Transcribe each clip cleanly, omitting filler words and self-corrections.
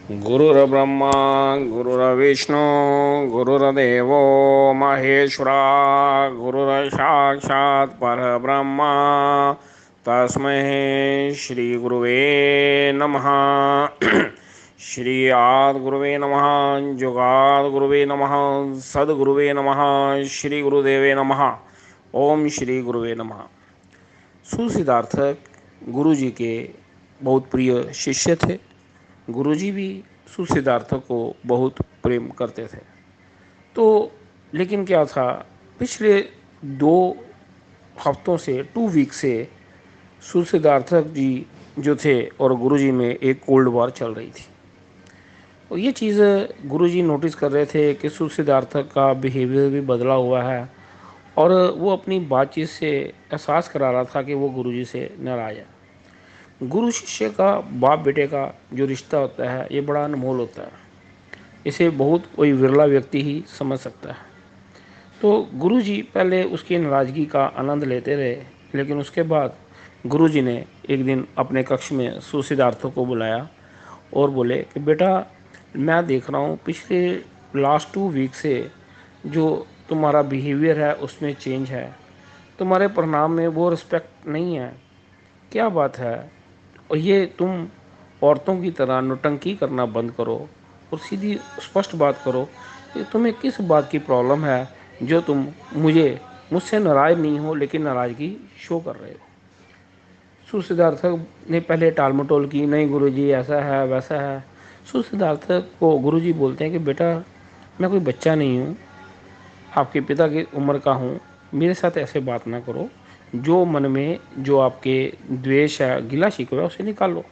गुरुर्ब्रह्मा गुरुर्विष्णु गुरुर्देवो महेश्वरा गुरुर्साक्षात् परब्रह्म तस्मै श्री गुरुवे नमः। श्री आदिगुरुवे नमः, जुगादिगुरुवे नमः, सद्गुरुवे नमः, श्री गुरुदेवे नमः। ओम श्री गुरुवे नमः। सुसिद्धार्थक गुरु जी के बहुत प्रिय शिष्य थे। गुरुजी भी सुसिद्धार्थ को बहुत प्रेम करते थे। तो लेकिन क्या था, पिछले 2 हफ्तों से 2 वीक से सुसिद्धार्थक जी जो थे और गुरुजी में एक कोल्ड वॉर चल रही थी। और ये चीज़ गुरुजी नोटिस कर रहे थे कि सुसिद्धार्थक का बिहेवियर भी बदला हुआ है और वो अपनी बातचीत से एहसास करा रहा था कि वो गुरुजी से नाराज़ है। गुरु शिष्य का, बाप बेटे का जो रिश्ता होता है ये बड़ा अनमोल होता है। इसे बहुत कोई विरला व्यक्ति ही समझ सकता है। तो गुरुजी पहले उसकी नाराज़गी का आनंद लेते रहे, लेकिन उसके बाद गुरुजी ने एक दिन अपने कक्ष में सुसिद्धार्थ को बुलाया और बोले कि बेटा, मैं देख रहा हूँ पिछले लास्ट 2 वीक से जो तुम्हारा बिहेवियर है उसमें चेंज है, तुम्हारे परिणाम में वो रिस्पेक्ट नहीं है। क्या बात है? और ये तुम औरतों की तरह नौटंकी करना बंद करो और सीधी स्पष्ट बात करो कि तुम्हें किस बात की प्रॉब्लम है जो तुम मुझसे नाराज़ नहीं हो लेकिन नाराज़गी शो कर रहे हो। सुसिद्धार्थक ने पहले टाल मटोल की, नहीं गुरुजी ऐसा है वैसा है। सुसिद्धार्थक को गुरुजी बोलते हैं कि बेटा, मैं कोई बच्चा नहीं हूँ, आपके पिता की उम्र का हूँ, मेरे साथ ऐसे बात ना करो। जो मन में जो आपके द्वेष है, गिला शिकवा है, उसे निकाल लो।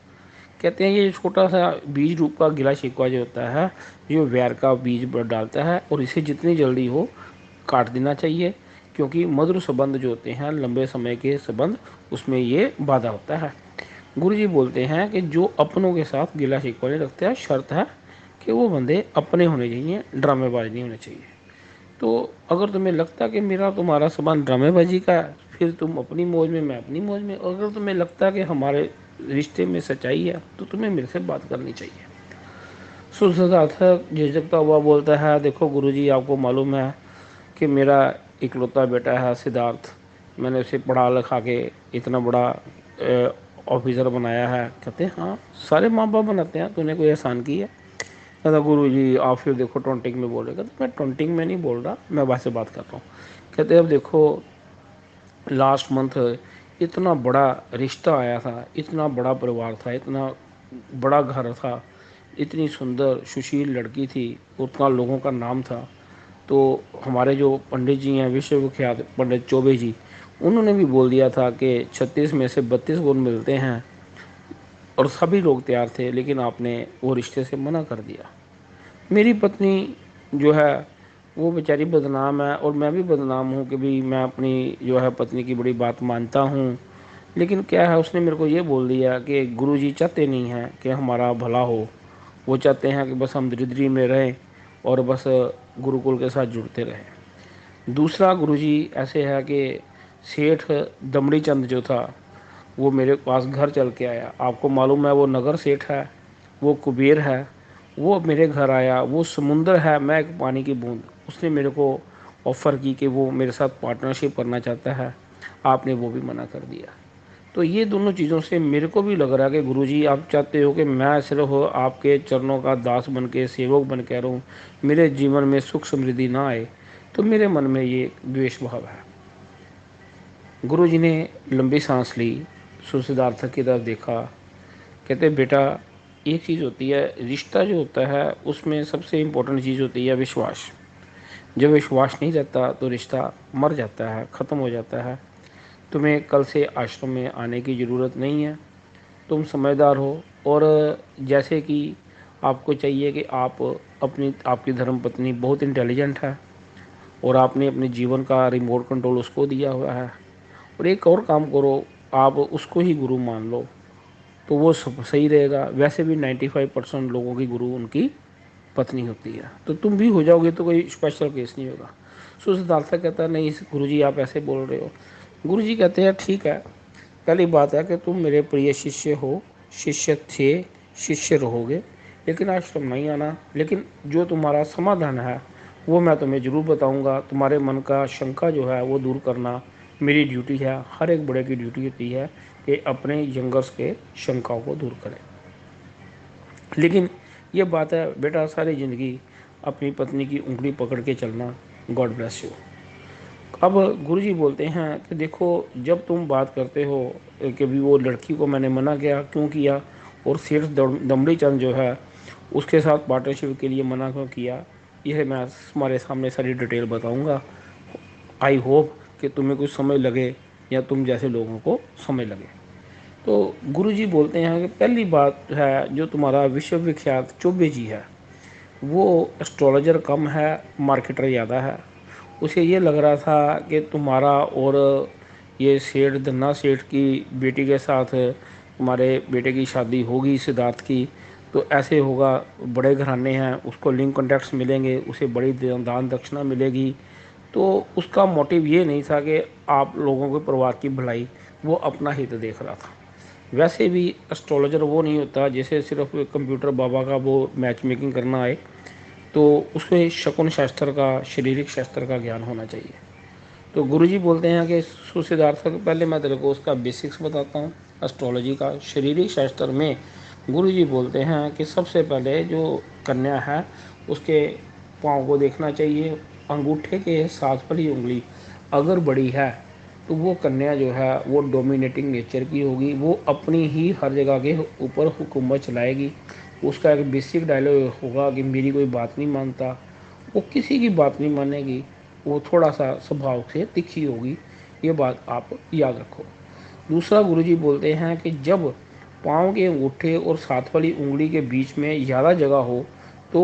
कहते हैं ये छोटा सा बीज रूप का गिला शिकवा जो होता है, जो वैर का बीज डालता है और इसे जितनी जल्दी हो काट देना चाहिए, क्योंकि मधुर संबंध जो होते हैं, लंबे समय के संबंध, उसमें ये बाधा होता है। गुरुजी बोलते हैं कि जो अपनों के साथ गिला शिकवा नहीं रखते हैं, शर्त है कि वो बंदे अपने होने चाहिए, ड्रामेबाज नहीं होने चाहिए। तो अगर तुम्हें लगता है कि मेरा तुम्हारा संबंध ड्रामेबाजी का है, फिर तुम अपनी मौज में, मैं अपनी मौज में। अगर तुम्हें लगता है कि हमारे रिश्ते में सच्चाई है तो तुम्हें मेरे से बात करनी चाहिए। सुसिद्धार्थ झिझकता हुआ बोलता है, देखो गुरुजी, आपको मालूम है कि मेरा इकलौता बेटा है सिद्धार्थ, मैंने उसे पढ़ा लिखा के इतना बड़ा ऑफिसर बनाया है। कहते हैं हाँ, सारे माँ बाप बनाते हैं, तूने कोई एहसान किया? कहता गुरुजी आप फिर देखो टोंटिंग में बोल रहे। कहते मैं टोंटिंग में नहीं बोल रहा, मैं वैसे बात कर रहा हूँ। कहते अब देखो, लास्ट मंथ इतना बड़ा रिश्ता आया था, इतना बड़ा परिवार था, इतना बड़ा घर था, इतनी सुंदर सुशील लड़की थी, उतना लोगों का नाम था। तो हमारे जो पंडित जी हैं, विश्व विख्यात पंडित चौबे जी, उन्होंने भी बोल दिया था कि 36 में से 32 गुण मिलते हैं और सभी लोग तैयार थे, लेकिन आपने वो रिश्ते से मना कर दिया। मेरी पत्नी जो है वो बेचारी बदनाम है और मैं भी बदनाम हूँ कि भाई मैं अपनी जो है पत्नी की बड़ी बात मानता हूँ। लेकिन क्या है, उसने मेरे को ये बोल दिया कि गुरुजी चाहते नहीं हैं कि हमारा भला हो, वो चाहते हैं कि बस हम दरिद्री में रहें और बस गुरुकुल के साथ जुड़ते रहें। दूसरा गुरुजी ऐसे है कि सेठ दमड़ी चंद जो था वो मेरे पास घर चल के आया। आपको मालूम है वो नगर सेठ है, वो कुबेर है। वो मेरे घर आया, वो समुंदर है, मैं एक पानी की बूंद। उसने मेरे को ऑफ़र की कि वो मेरे साथ पार्टनरशिप करना चाहता है, आपने वो भी मना कर दिया। तो ये दोनों चीज़ों से मेरे को भी लग रहा है कि गुरुजी आप चाहते हो कि मैं सिर्फ आपके चरणों का दास बन के, सेवक बन के रहूँ, मेरे जीवन में सुख समृद्धि ना आए। तो मेरे मन में ये द्वेष भाव है। गुरुजी ने लंबी सांस ली, सुसिद्धार्थ की तरफ देखा। कहते बेटा, एक चीज़ होती है, रिश्ता जो होता है उसमें सबसे इम्पोर्टेंट चीज़ होती है विश्वास। जब विश्वास नहीं रहता तो रिश्ता मर जाता है, ख़त्म हो जाता है। तुम्हें कल से आश्रम में आने की ज़रूरत नहीं है, तुम समझदार हो। और जैसे कि आपको चाहिए कि आपकी धर्मपत्नी बहुत इंटेलिजेंट है और आपने अपने जीवन का रिमोट कंट्रोल उसको दिया हुआ है, और एक और काम करो, आप उसको ही गुरु मान लो तो वो सब सही रहेगा। वैसे भी 95% लोगों की गुरु उनकी पत्नी होती है, तो तुम भी हो जाओगे तो कोई स्पेशल केस नहीं होगा। सो सिद्धार्थ कहता है नहीं गुरुजी आप ऐसे बोल रहे हो। गुरुजी कहते हैं ठीक है, पहली बात है कि तुम मेरे प्रिय शिष्य हो, शिष्य थे, शिष्य रहोगे, लेकिन आश्रम नहीं आना। लेकिन जो तुम्हारा समाधान है वो मैं तुम्हें ज़रूर बताऊंगा। तुम्हारे मन का शंका जो है वो दूर करना मेरी ड्यूटी है। हर एक बड़े की ड्यूटी होती है कि अपने यंगर्स के शंकाओं को दूर करें। लेकिन ये बात है बेटा, सारी ज़िंदगी अपनी पत्नी की उंगली पकड़ के चलना। God bless you. अब गुरुजी बोलते हैं कि देखो, जब तुम बात करते हो कि भी वो लड़की को मैंने मना किया, क्यों किया, और सेठ दमड़ी चंद जो है उसके साथ पार्टनरशिप के लिए मना क्यों किया, यह मैं तुम्हारे सामने सारी डिटेल बताऊंगा। आई होप कि तुम्हें कुछ समझ लगे या तुम जैसे लोगों को समझ लगे। तो गुरुजी बोलते हैं कि पहली बात है, जो तुम्हारा विश्वविख्यात चौबे जी है वो एस्ट्रोलॉजर कम है, मार्केटर ज़्यादा है। उसे ये लग रहा था कि तुम्हारा और ये सेठ धन्ना सेठ की बेटी के साथ तुम्हारे बेटे की शादी होगी सिद्धार्थ की, तो ऐसे होगा, बड़े घराने हैं, उसको लिंक कॉन्टैक्ट्स मिलेंगे, उसे बड़ी दान दक्षिणा मिलेगी। तो उसका मोटिव ये नहीं था कि आप लोगों के परिवार की भलाई, वो अपना हित देख रहा था। वैसे भी एस्ट्रोलॉजर वो नहीं होता जैसे सिर्फ कंप्यूटर बाबा का वो मैच मेकिंग करना आए, तो उसमें शकुन शास्त्र का, शारीरिक शास्त्र का ज्ञान होना चाहिए। तो गुरुजी बोलते हैं कि सुसिद्धार्थ, पहले मैं तेरे को उसका बेसिक्स बताता हूँ एस्ट्रोलॉजी का। शारीरिक शास्त्र में गुरुजी बोलते हैं कि सबसे पहले जो कन्या है उसके पाँव को देखना चाहिए। अंगूठे के साथ वाली उंगली अगर बड़ी है तो वो कन्या जो है वो डोमिनेटिंग नेचर की होगी, वो अपनी ही हर जगह के ऊपर हुकूमत चलाएगी। उसका एक बेसिक डायलॉग होगा कि मेरी कोई बात नहीं मानता, वो किसी की बात नहीं मानेगी, वो थोड़ा सा स्वभाव से तिखी होगी। ये बात आप याद रखो। दूसरा गुरुजी बोलते हैं कि जब पाँव के अंगूठे और साथ वाली उंगली के बीच में ज़्यादा जगह हो तो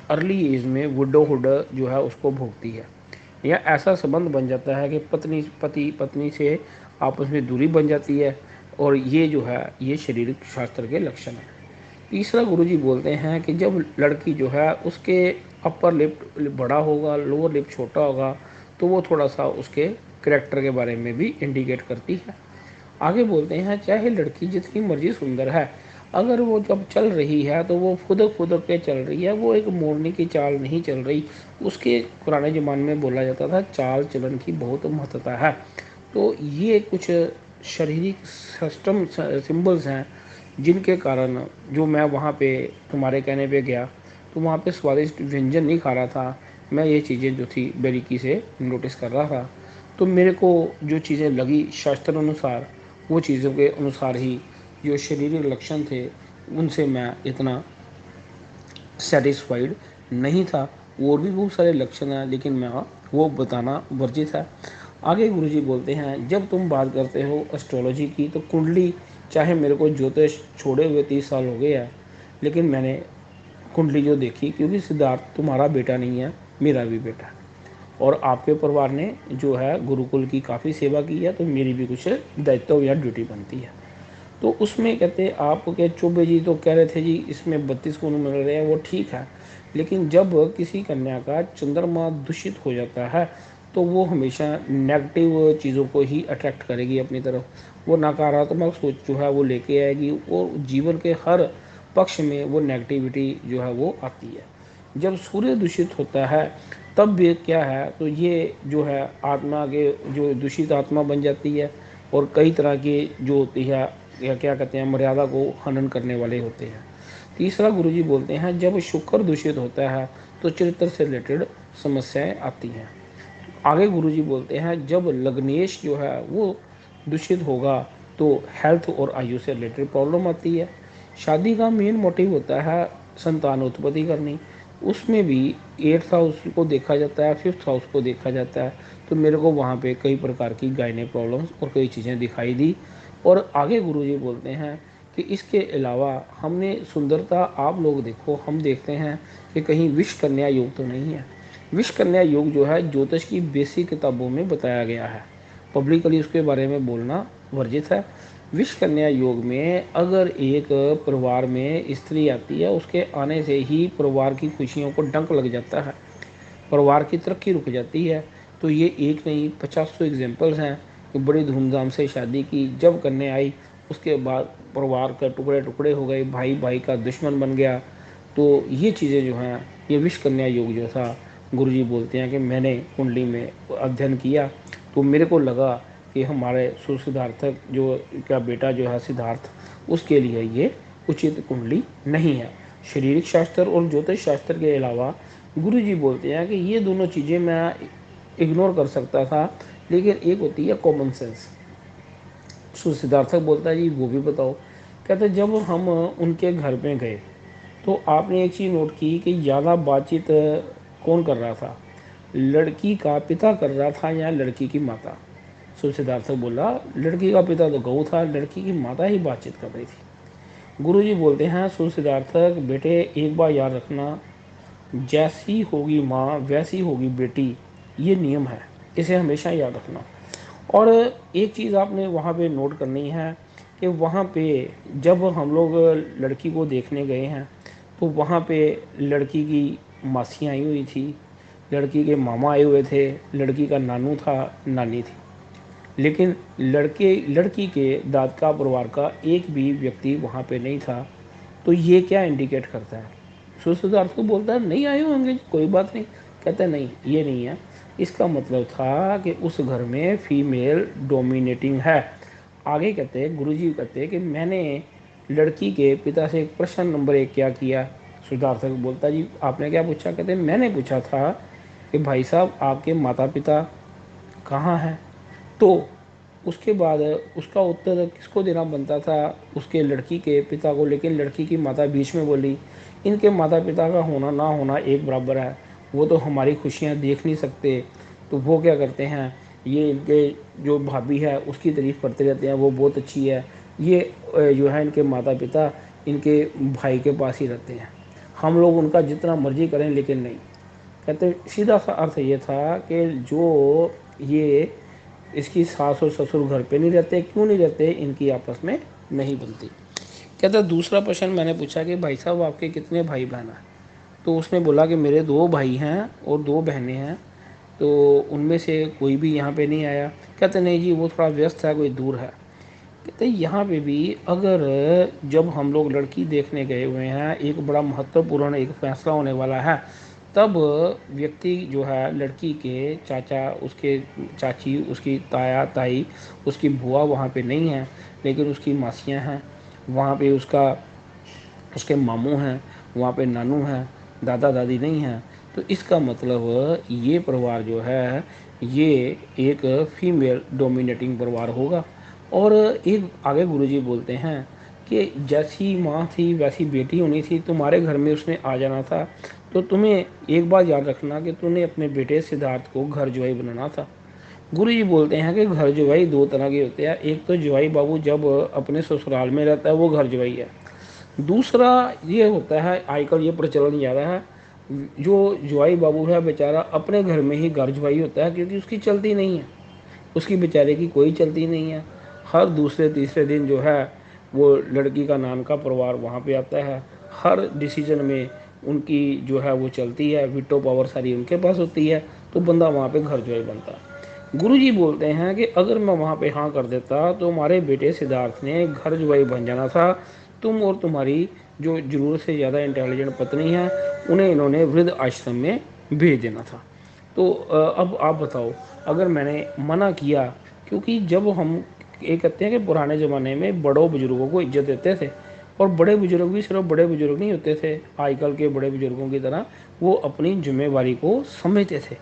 अर्ली एज में विडोहुड जो है उसको भोगती है, या ऐसा संबंध बन जाता है कि पति पत्नी से आपस में दूरी बन जाती है। और ये जो है ये शारीरिक शास्त्र के लक्षण हैं। तीसरा गुरुजी बोलते हैं कि जब लड़की जो है उसके अपर लिप बड़ा होगा, लोअर लिप छोटा होगा, तो वो थोड़ा सा उसके करेक्टर के बारे में भी इंडिकेट करती है। आगे बोलते हैं चाहे लड़की जितनी मर्जी सुंदर है, अगर वो जब चल रही है तो वो खुदक खुदक के चल रही है, वो एक मोरनी की चाल नहीं चल रही। उसके पुराने ज़माने में बोला जाता था चाल चलन की बहुत महत्वता है। तो ये कुछ शारीरिक सिस्टम सिंबल्स हैं जिनके कारण जो मैं वहाँ पे तुम्हारे कहने पे गया तो वहाँ पे स्वादिष्ट व्यंजन नहीं खा रहा था, मैं ये चीज़ें जो थी बारीकी से नोटिस कर रहा था। तो मेरे को जो चीज़ें लगी शास्त्र अनुसार, वो चीज़ों के अनुसार ही जो शारीरिक लक्षण थे उनसे मैं इतना सेटिस्फाइड नहीं था। और भी बहुत सारे लक्षण हैं लेकिन मैं वो बताना वर्जित है। आगे गुरुजी बोलते हैं जब तुम बात करते हो एस्ट्रोलॉजी की तो कुंडली, चाहे मेरे को ज्योतिष छोड़े हुए 30 साल हो गए हैं, लेकिन मैंने कुंडली जो देखी, क्योंकि सिद्धार्थ तुम्हारा बेटा नहीं है, मेरा भी बेटा है, और आपके परिवार ने जो है गुरुकुल की काफ़ी सेवा की है, तो मेरी भी कुछ दायित्व या ड्यूटी बनती है। तो उसमें कहते आपके चौबे जी तो कह रहे थे जी इसमें 32 गुण मिल रहे हैं, वो ठीक है, लेकिन जब किसी कन्या का चंद्रमा दूषित हो जाता है तो वो हमेशा नेगेटिव चीज़ों को ही अट्रैक्ट करेगी अपनी तरफ। वो नकारात्मक सोच जो है वो लेके आएगी और जीवन के हर पक्ष में वो नेगेटिविटी जो है वो आती है। जब सूर्य दूषित होता है तब भी क्या है, तो ये जो है आत्मा के जो दूषित आत्मा बन जाती है, और कई तरह की जो होती है या क्या कहते हैं मर्यादा को हनन करने वाले होते हैं। तीसरा गुरुजी बोलते हैं जब शुक्र दूषित होता है तो चरित्र से रिलेटेड समस्याएं आती हैं। आगे गुरुजी बोलते हैं जब लग्नेश जो है वो दूषित होगा तो हेल्थ और आयु से रिलेटेड प्रॉब्लम आती है। शादी का मेन मोटिव होता है संतान उत्पत्ति करनी, उसमें भी 8th हाउस को देखा जाता है, 5th हाउस को देखा जाता है। तो मेरे को वहाँ पे कई प्रकार की गायने प्रॉब्लम्स और कई चीज़ें दिखाई दी। और आगे गुरुजी बोलते हैं कि इसके अलावा हमने सुंदरता, आप लोग देखो, हम देखते हैं कि कहीं विष कन्या योग तो नहीं है। विष कन्या योग जो है ज्योतिष की बेसिक किताबों में बताया गया है, पब्लिकली उसके बारे में बोलना वर्जित है। विष कन्या योग में अगर एक परिवार में स्त्री आती है, उसके आने से ही परिवार की खुशियों को डंक लग जाता है, परिवार की तरक्की रुक जाती है। तो ये एक नहीं 50 एग्जाम्पल्स हैं कि बड़ी धूमधाम से शादी की, जब करने आई उसके बाद परिवार के टुकड़े टुकड़े हो गए, भाई भाई का दुश्मन बन गया, तो ये चीज़ें जो हैं, ये विष कन्या योग जो था, गुरुजी बोलते हैं कि मैंने कुंडली में अध्ययन किया तो मेरे को लगा कि हमारे सुसिद्धार्थक जो का बेटा जो है सिद्धार्थ, उसके लिए ये उचित कुंडली नहीं है। शारीरिक शास्त्र और ज्योतिष शास्त्र के अलावा गुरुजी बोलते हैं कि ये दोनों चीज़ें मैं इग्नोर कर सकता था, लेकिन एक होती है कॉमन सेंस। सिद्धार्थक बोलता है जी वो भी बताओ। कहते जब हम उनके घर में गए तो आपने एक चीज़ नोट की कि ज़्यादा बातचीत कौन कर रहा था, लड़की का पिता कर रहा था या लड़की की माता। सिद्धार्थक बोला लड़की का पिता तो गऊ था, लड़की की माता ही बातचीत कर रही थी। गुरुजी बोलते हैं सिद्धार्थक बेटे एक बार याद रखना, जैसी होगी माँ वैसी होगी बेटी, ये नियम है, इसे हमेशा याद रखना। और एक चीज़ आपने वहाँ पे नोट करनी है कि वहाँ पे जब हम लोग लड़की को देखने गए हैं तो वहाँ पे लड़की की मासी आई हुई थी, लड़की के मामा आए हुए थे, लड़की का नानू था, नानी थी, लेकिन लड़की के दादका परिवार का एक भी व्यक्ति वहाँ पे नहीं था। तो ये क्या इंडिकेट करता है? सिद्धार्थ को बोलता है नहीं आए होंगे, कोई बात नहीं। कहता है नहीं ये नहीं है, इसका मतलब था कि उस घर में फीमेल डोमिनेटिंग है। आगे कहते हैं गुरुजी कहते हैं कि मैंने लड़की के पिता से प्रश्न नंबर 1 क्या किया। सिद्धार्थ बोलता जी आपने क्या पूछा? कहते हैं मैंने पूछा था कि भाई साहब आपके माता पिता कहाँ हैं। तो उसके बाद उसका उत्तर किसको देना बनता था? उसके लड़की के पिता को, लेकिन लड़की की माता बीच में बोली इनके माता पिता का होना ना होना एक बराबर है, वो तो हमारी खुशियाँ देख नहीं सकते। तो वो क्या करते हैं, ये इनके जो भाभी है उसकी तारीफ़ करते रहते हैं, वो बहुत अच्छी है। ये जो है इनके माता पिता इनके भाई के पास ही रहते हैं, हम लोग उनका जितना मर्जी करें लेकिन नहीं। कहते सीधा सा अर्थ ये था कि जो ये इसकी सास और ससुर घर पे नहीं रहते, क्यों नहीं रहते? इनकी आपस में नहीं बनती। कहता दूसरा प्रश्न मैंने पूछा कि भाई साहब आपके कितने भाई बहन हैं? तो उसने बोला कि मेरे 2 भाई हैं और 2 बहनें हैं, तो उनमें से कोई भी यहाँ पे नहीं आया। कहते नहीं जी वो थोड़ा व्यस्त है, कोई दूर है। कहते यहाँ पे भी अगर जब हम लोग लड़की देखने गए हुए हैं, एक बड़ा महत्वपूर्ण एक फैसला होने वाला है, तब व्यक्ति जो है लड़की के चाचा, उसके चाची, उसकी ताया ताई, उसकी बुआ वहाँ पे नहीं है, लेकिन उसकी मासियाँ हैं वहाँ पे, उसके मामू हैं वहाँ पे, नानू हैं, दादा दादी नहीं हैं। तो इसका मतलब ये परिवार जो है ये एक फीमेल डोमिनेटिंग परिवार होगा। और एक आगे गुरुजी बोलते हैं कि जैसी माँ थी वैसी बेटी होनी थी, तुम्हारे घर में उसने आ जाना था, तो तुम्हें एक बात याद रखना कि तूने अपने बेटे सिद्धार्थ को घर जुआई बनाना था। गुरुजी बोलते हैं कि घर जुआई 2 तरह के होते हैं, एक तो जुआई बाबू जब अपने ससुराल में रहता है वो घर जुआई है, दूसरा ये होता है आजकल ये प्रचलन ज़्यादा है, जो जुआई बाबू है बेचारा अपने घर में ही घर जुआई होता है, क्योंकि उसकी चलती नहीं है, उसकी बेचारे की कोई चलती नहीं है। हर दूसरे तीसरे दिन जो है वो लड़की का नाम का परिवार वहाँ पे आता है, हर डिसीजन में उनकी जो है वो चलती है, विटो पावर सारी उनके पास होती है, तो बंदा वहाँ पे घर जुआई बनता है। गुरुजी बोलते हैं कि अगर मैं वहाँ पे हाँ कर देता तो हमारे बेटे सिद्धार्थ ने घर जुआई बन जाना था, तुम और तुम्हारी जो ज़रूरत से ज़्यादा इंटेलिजेंट पत्नी है उन्हें इन्होंने वृद्ध आश्रम में भेज देना था। तो अब आप बताओ, अगर मैंने मना किया, क्योंकि जब हम ये कहते हैं कि पुराने ज़माने में बड़ों बुज़ुर्गों को इज्जत देते थे, और बड़े बुज़ुर्ग भी सिर्फ बड़े बुज़ुर्ग नहीं होते थे आजकल के बड़े बुज़ुर्गों की तरह, वो अपनी जिम्मेवारी को समझते थे,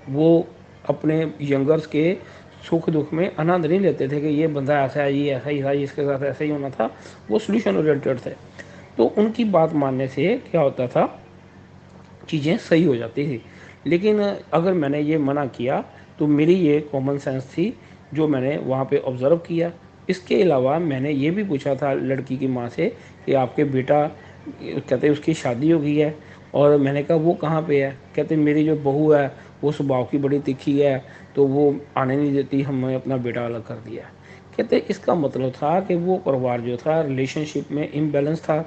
वो अपने यंगर्स के सुख दुख में आनंद नहीं लेते थे कि ये बंदा ऐसा है, ये ऐसा ही था, इसके साथ ऐसा ही होना था, वो सोल्यूशन ओरिएंटेड थे। तो उनकी बात मानने से क्या होता था, चीज़ें सही हो जाती थी। लेकिन अगर मैंने ये मना किया तो मेरी ये कॉमन सेंस थी जो मैंने वहाँ पे ऑब्ज़र्व किया। इसके अलावा मैंने ये भी पूछा था लड़की की माँ से कि आपके बेटा, कहते उसकी शादी हो गई है, और मैंने कहा वो कहाँ पे है? कहते मेरी जो बहू है वो स्वभाव की बड़ी तीखी है, तो वो आने नहीं देती, हमने अपना बेटा अलग कर दिया। कहते इसका मतलब था कि वो परिवार जो था रिलेशनशिप में इम्बैलेंस था,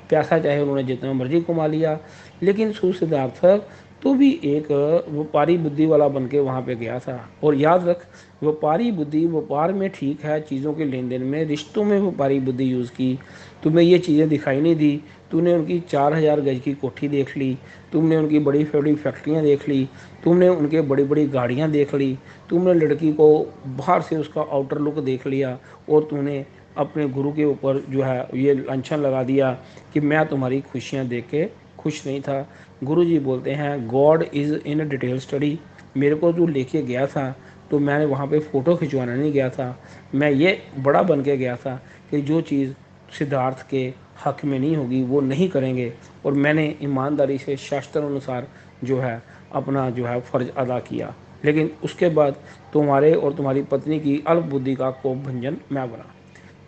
पैसा चाहे उन्होंने जितना मर्जी कमा लिया, लेकिन सुसिद्धार्थक तो भी एक व्यापारी बुद्धि वाला बन के वहाँ पे गया था। और याद रख, व्यापारी बुद्धि व्यापार में ठीक है, चीज़ों के लेन देन में, रिश्तों में व्यापारी बुद्धि यूज़ की। तुम्हें ये चीज़ें दिखाई नहीं दी, तूने उनकी 4,000 गज की कोठी देख ली, तुमने उनकी बड़ी बड़ी फैक्ट्रियाँ देख ली, तुमने उनके बड़ी बड़ी गाड़ियाँ देख ली, तुमने लड़की को बाहर से उसका आउटर लुक देख लिया, और तूने अपने गुरु के ऊपर जो है ये लांछन लगा दिया कि मैं तुम्हारी खुशियाँ देख के खुश नहीं था। गुरु जी बोलते हैं God is in detail study. मेरे को जो लेके गया था तो मैंने वहाँ पे फ़ोटो खिंचवाना नहीं गया था, मैं ये बड़ा बन के गया था कि जो चीज़ सिद्धार्थ के हक में नहीं होगी वो नहीं करेंगे। और मैंने ईमानदारी से शास्त्र अनुसार जो है अपना जो है फ़र्ज अदा किया। लेकिन उसके बाद तुम्हारे और तुम्हारी पत्नी की अल्प बुद्धि का कोप भंजन मैं बना।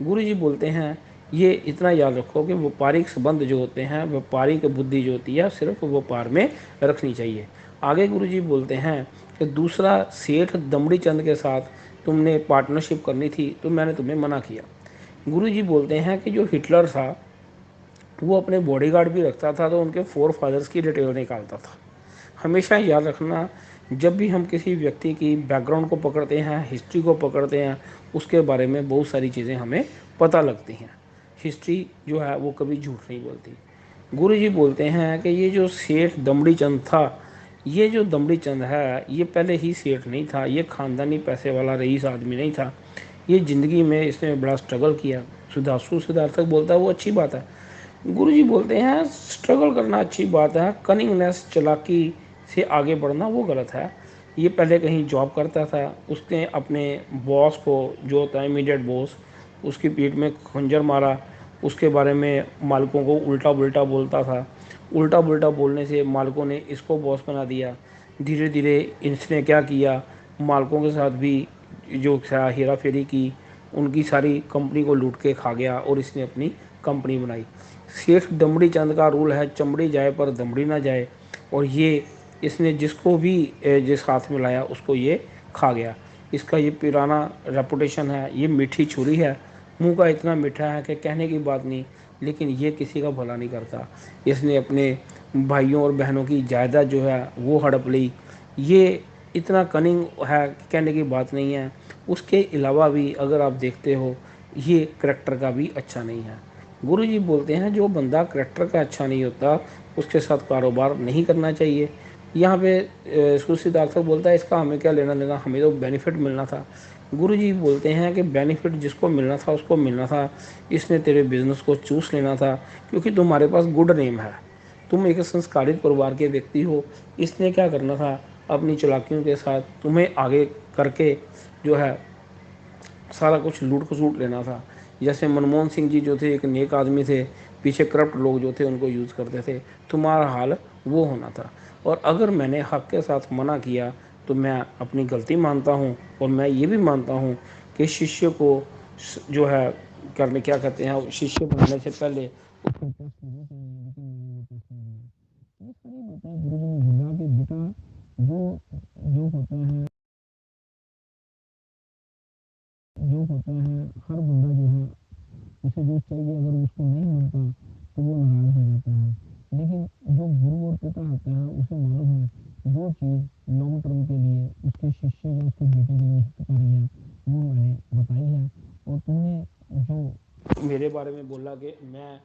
गुरु जी बोलते हैं ये इतना याद रखो कि व्यापारिक संबंध जो होते हैं, व्यापारिक बुद्धि जो होती है सिर्फ व्यापार में रखनी चाहिए। आगे गुरु जी बोलते हैं कि दूसरा, सेठ दमड़ी चंद के साथ तुमने पार्टनरशिप करनी थी तो मैंने तुम्हें मना किया। गुरु जी बोलते हैं कि जो हिटलर था वो अपने बॉडीगार्ड भी रखता था तो उनके फोर फादर्स की डिटेल निकालता था। हमेशा याद रखना, जब भी हम किसी व्यक्ति की बैकग्राउंड को पकड़ते हैं, हिस्ट्री को पकड़ते हैं, उसके बारे में बहुत सारी चीज़ें हमें पता लगती हैं। हिस्ट्री जो है वो कभी झूठ नहीं बोलती। गुरु जी बोलते हैं कि ये जो सेठ दमड़ी चंद था, ये जो दमड़ी चंद है ये पहले ही सेठ नहीं था, ये ख़ानदानी पैसे वाला रईस आदमी नहीं था। ये ज़िंदगी में इसने बड़ा स्ट्रगल किया। सुधांशु सिद्धार्थक बोलता है वो अच्छी बात है। गुरुजी बोलते हैं स्ट्रगल करना अच्छी बात है, कनिंगनेस चालाकी से आगे बढ़ना वो गलत है। ये पहले कहीं जॉब करता था, उसने अपने बॉस को, जो होता है इमीडिएट बॉस, उसकी पीठ में खंजर मारा, उसके बारे में मालिकों को उल्टा पुल्टा बोलता था। उल्टा पुल्टा बोलने से मालिकों ने इसको बॉस बना दिया। धीरे धीरे इसने क्या किया, मालिकों के साथ भी जो हेरा फेरी की, उनकी सारी कंपनी को लूट के खा गया और इसने अपनी कंपनी बनाई। सेठ दमड़ी चंद का रूल है चमड़ी जाए पर दमड़ी ना जाए, और ये इसने जिसको भी जिस हाथ में लाया उसको ये खा गया। इसका ये पुराना रेपुटेशन है, ये मीठी छुरी है, मुंह का इतना मीठा है कि कहने की बात नहीं, लेकिन ये किसी का भला नहीं करता। इसने अपने भाइयों और बहनों की जायदाद जो है वो हड़प ली। ये इतना कनिंग है कि कहने की बात नहीं है। उसके अलावा भी अगर आप देखते हो, ये करैक्टर का भी अच्छा नहीं है। गुरु जी बोलते हैं जो बंदा करैक्टर का अच्छा नहीं होता उसके साथ कारोबार नहीं करना चाहिए। यहाँ पे सुसिद्धार्थ बोलता है इसका हमें क्या लेना देना, हमें तो बेनिफिट मिलना था। गुरु जी बोलते हैं कि बेनिफिट जिसको मिलना था उसको मिलना था, इसने तेरे बिजनेस को चूस लेना था क्योंकि तुम्हारे पास गुड नेम है, तुम एक संस्कारित परिवार के व्यक्ति हो। इसने क्या करना था, अपनी चालाकियों के साथ तुम्हें आगे करके जो है सारा कुछ लूट खसूट लेना था। जैसे मनमोहन सिंह जी जो थे एक नेक आदमी थे, पीछे करप्ट लोग जो थे उनको यूज़ करते थे, तुम्हारा हाल वो होना था। और अगर मैंने हक के साथ मना किया तो मैं अपनी गलती मानता हूँ, और मैं ये भी मानता हूँ कि शिष्य को जो है करने क्या कहते हैं, शिष्य बनने से पहले उसको टेस्ट देना चाहिए, लेकिन मैंने वो टेस्ट नहीं दिया। ये सारी बातें गुरु जी ने बोला कि बेटा जो जो होता है जो होता है हर बंदा जो है उसे जो चाहिए अगर उसको नहीं मिलता तो वो नाराज हो जाता है। लेकिन जो गुरु और पिता होता है उसे मालूम है जो चीज़ लॉन्ग टर्म के लिए उसके शिष्य या उसके बेटे के लिए हितकारी है वो मैंने बताई है। और तुमने जो मेरे बारे में बोला कि मैं,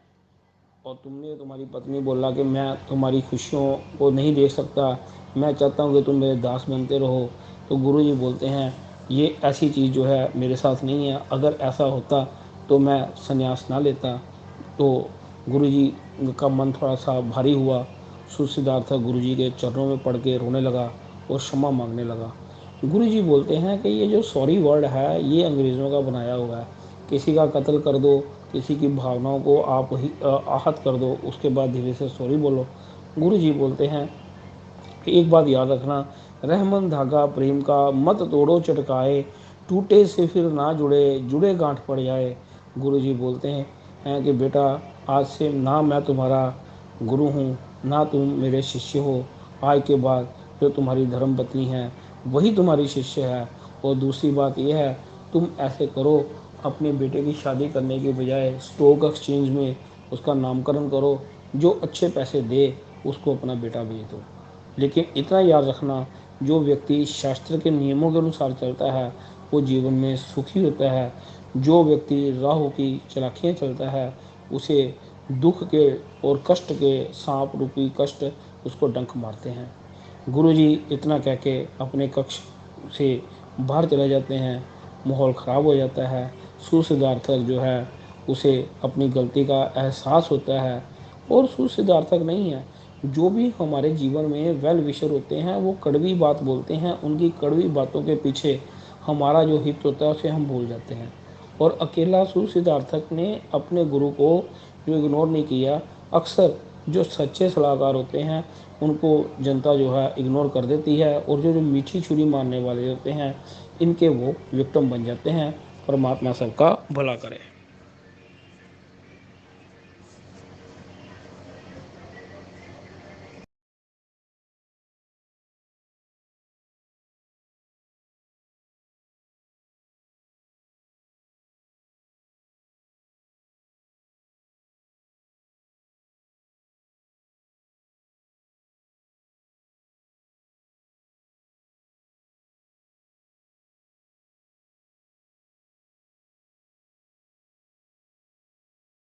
और तुमने तुम्हारी पत्नी बोला कि मैं तुम्हारी खुशियों को नहीं देख सकता, मैं चाहता हूँ कि तुम मेरे दास बनते रहो। तो गुरु जी बोलते हैं ये ऐसी चीज़ जो है मेरे साथ नहीं है, अगर ऐसा होता तो मैं संन्यास ना लेता। तो गुरु जी का मन थोड़ा सा भारी हुआ। सुसिद्धार्थ गुरु जी के चरणों में पड़ के रोने लगा और क्षमा मांगने लगा। गुरु जी बोलते हैं कि ये जो सॉरी वर्ड है ये अंग्रेज़ों का बनाया हुआ है। किसी का कत्ल कर दो, किसी की भावनाओं को आप ही आहत कर दो, उसके बाद धीरे से सॉरी बोलो। गुरु जी बोलते हैं कि एक बात याद रखना, रहमन धागा प्रेम का मत तोड़ो चटकाए, टूटे से फिर ना जुड़े, जुड़े गांठ पड़ जाए। गुरु जी बोलते हैं कि बेटा आज से ना मैं तुम्हारा गुरु हूँ ना तुम मेरे शिष्य हो, आज के बाद जो तुम्हारी धर्म पत्नी है वही तुम्हारी शिष्य है। और दूसरी बात यह है, तुम ऐसे करो, अपने बेटे की शादी करने के बजाय स्टॉक एक्सचेंज में उसका नामकरण करो, जो अच्छे पैसे दे उसको अपना बेटा भेज दो। लेकिन इतना याद रखना, जो व्यक्ति शास्त्र के नियमों के अनुसार चलता है वो जीवन में सुखी होता है। जो व्यक्ति राहु की चालाकियाँ चलता है उसे दुख के और कष्ट के सांप रूपी कष्ट उसको डंक मारते हैं। गुरुजी इतना कह के अपने कक्ष से बाहर चले जाते हैं। माहौल ख़राब हो जाता है। सुसिद्धार्थक जो है उसे अपनी गलती का एहसास होता है। और सुसिद्धार्थक नहीं है, जो भी हमारे जीवन में वेल विशर होते हैं वो कड़वी बात बोलते हैं, उनकी कड़वी बातों के पीछे हमारा जो हित होता है उसे हम भूल जाते हैं। और अकेला सुसिद्धार्थक ने अपने गुरु को जो इग्नोर नहीं किया। अक्सर जो सच्चे सलाहकार होते हैं उनको जनता जो है इग्नोर कर देती है, और जो जो मीठी छुरी मारने वाले होते हैं इनके वो विक्टिम बन जाते हैं। परमात्मा सबका भला करे।